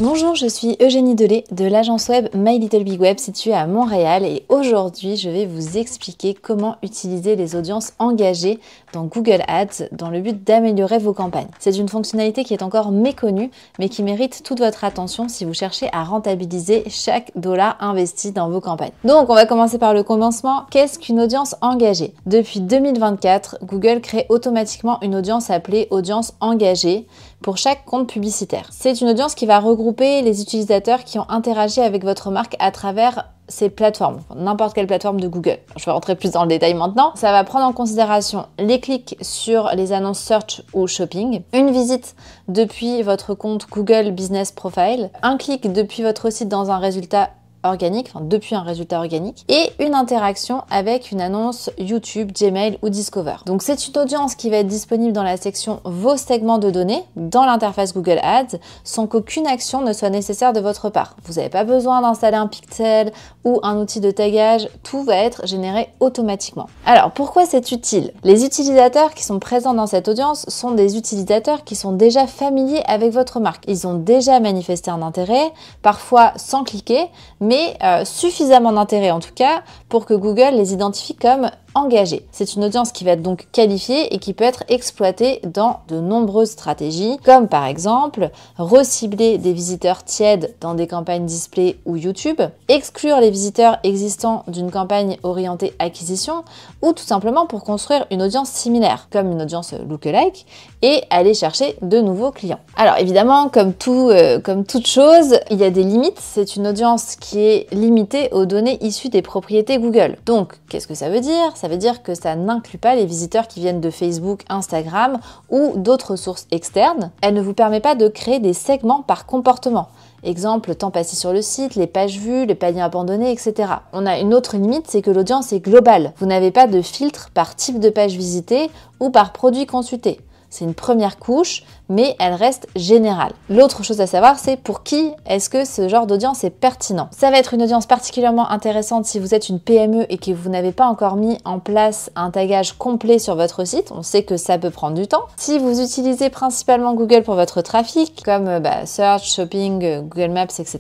Bonjour, je suis Eugénie Delay de l'agence web My Little Big Web située à Montréal et aujourd'hui je vais vous expliquer comment utiliser les audiences engagées dans Google Ads dans le but d'améliorer vos campagnes. C'est une fonctionnalité qui est encore méconnue mais qui mérite toute votre attention si vous cherchez à rentabiliser chaque dollar investi dans vos campagnes. Donc on va commencer par le commencement. Qu'est-ce qu'une audience engagée? Depuis 2024, Google crée automatiquement une audience appelée audience engagée pour chaque compte publicitaire. C'est une audience qui va regrouper les utilisateurs qui ont interagi avec votre marque à travers ces plateformes, n'importe quelle plateforme de Google. Je vais rentrer plus dans le détail maintenant. Ça va prendre en considération les clics sur les annonces search ou shopping, une visite depuis votre compte Google Business Profile, un clic depuis votre site dans un résultat organique, depuis un résultat organique, et une interaction avec une annonce YouTube, Gmail ou Discover. Donc c'est une audience qui va être disponible dans la section Vos segments de données dans l'interface Google Ads sans qu'aucune action ne soit nécessaire de votre part. Vous n'avez pas besoin d'installer un pixel ou un outil de tagage, tout va être généré automatiquement. Alors pourquoi c'est utile? Les utilisateurs qui sont présents dans cette audience sont des utilisateurs qui sont déjà familiers avec votre marque. Ils ont déjà manifesté un intérêt, parfois sans cliquer, mais suffisamment d'intérêt en tout cas pour que Google les identifie comme engagés. C'est une audience qui va être donc qualifiée et qui peut être exploitée dans de nombreuses stratégies, comme par exemple recibler des visiteurs tièdes dans des campagnes display ou YouTube, exclure les visiteurs existants d'une campagne orientée acquisition, ou tout simplement pour construire une audience similaire, comme une audience lookalike, et aller chercher de nouveaux clients. Alors évidemment, comme toute chose, il y a des limites. C'est une audience qui est limitée aux données issues des propriétés Google. Donc, qu'est-ce que ça veut dire? Ça veut dire que ça n'inclut pas les visiteurs qui viennent de Facebook, Instagram ou d'autres sources externes. Elle ne vous permet pas de créer des segments par comportement. Exemple, le temps passé sur le site, les pages vues, les paniers abandonnés, etc. On a une autre limite, c'est que l'audience est globale. Vous n'avez pas de filtre par type de page visitée ou par produit consulté. C'est une première couche, mais elle reste générale. L'autre chose à savoir, c'est pour qui est-ce que ce genre d'audience est pertinent. Ça va être une audience particulièrement intéressante si vous êtes une PME et que vous n'avez pas encore mis en place un tagage complet sur votre site. On sait que ça peut prendre du temps. Si vous utilisez principalement Google pour votre trafic, comme Search, Shopping, Google Maps, etc.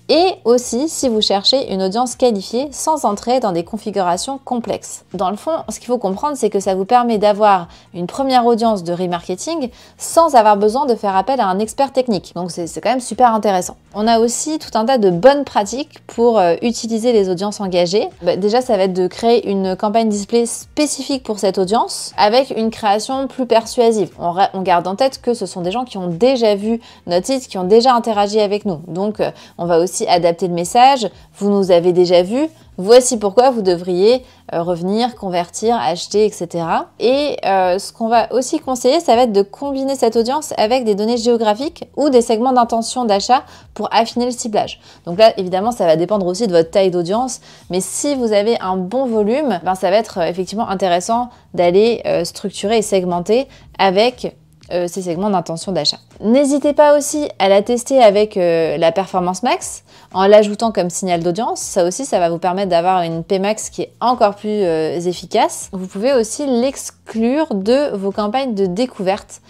Et aussi si vous cherchez une audience qualifiée sans entrer dans des configurations complexes. Dans le fond, ce qu'il faut comprendre, c'est que ça vous permet d'avoir une première audience de remarketing sans avoir besoin de faire appel à un expert technique. Donc c'est quand même super intéressant. On a aussi tout un tas de bonnes pratiques pour utiliser les audiences engagées. Déjà, ça va être de créer une campagne display spécifique pour cette audience avec une création plus persuasive. On garde en tête que ce sont des gens qui ont déjà vu notre site, qui ont déjà interagi avec nous. Donc on va aussi adapter le message. Vous nous avez déjà vu. Voici pourquoi vous devriez revenir, convertir, acheter, etc. Et ce qu'on va aussi conseiller, ça va être de combiner cette audience avec des données géographiques ou des segments d'intention d'achat pour affiner le ciblage. Donc là, évidemment, ça va dépendre aussi de votre taille d'audience, mais si vous avez un bon volume, ça va être effectivement intéressant d'aller structurer et segmenter avec ces segments d'intention d'achat. N'hésitez pas aussi à la tester avec la Performance Max en l'ajoutant comme signal d'audience. Ça aussi, ça va vous permettre d'avoir une Pmax qui est encore plus efficace. Vous pouvez aussi l'exclure de vos campagnes de découverte.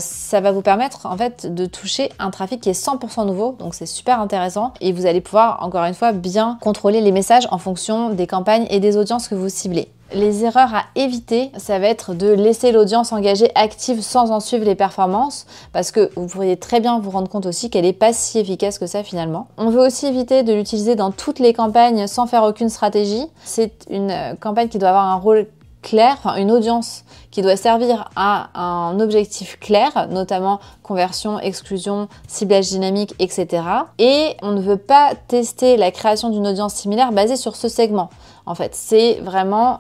Ça va vous permettre en fait de toucher un trafic qui est 100% nouveau, donc c'est super intéressant et vous allez pouvoir encore une fois bien contrôler les messages en fonction des campagnes et des audiences que vous ciblez. Les erreurs à éviter, ça va être de laisser l'audience engagée active sans en suivre les performances parce que vous pourriez très bien vous rendre compte aussi qu'elle n'est pas si efficace que ça finalement. On veut aussi éviter de l'utiliser dans toutes les campagnes sans faire aucune stratégie. C'est une campagne qui doit avoir un rôle clair, une audience qui doit servir à un objectif clair, notamment conversion, exclusion, ciblage dynamique, etc. Et on ne veut pas tester la création d'une audience similaire basée sur ce segment. En fait, c'est vraiment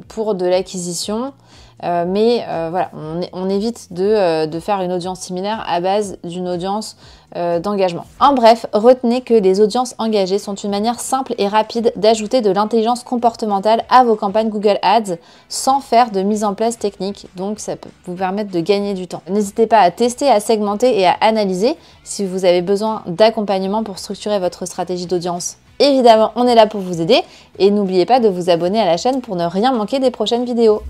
pour de l'acquisition, voilà, on évite de faire une audience similaire à base d'une audience d'engagement. En bref, retenez que les audiences engagées sont une manière simple et rapide d'ajouter de l'intelligence comportementale à vos campagnes Google Ads sans faire de mise en place technique, donc ça peut vous permettre de gagner du temps. N'hésitez pas à tester, à segmenter et à analyser si vous avez besoin d'accompagnement pour structurer votre stratégie d'audience. Évidemment, on est là pour vous aider et n'oubliez pas de vous abonner à la chaîne pour ne rien manquer des prochaines vidéos.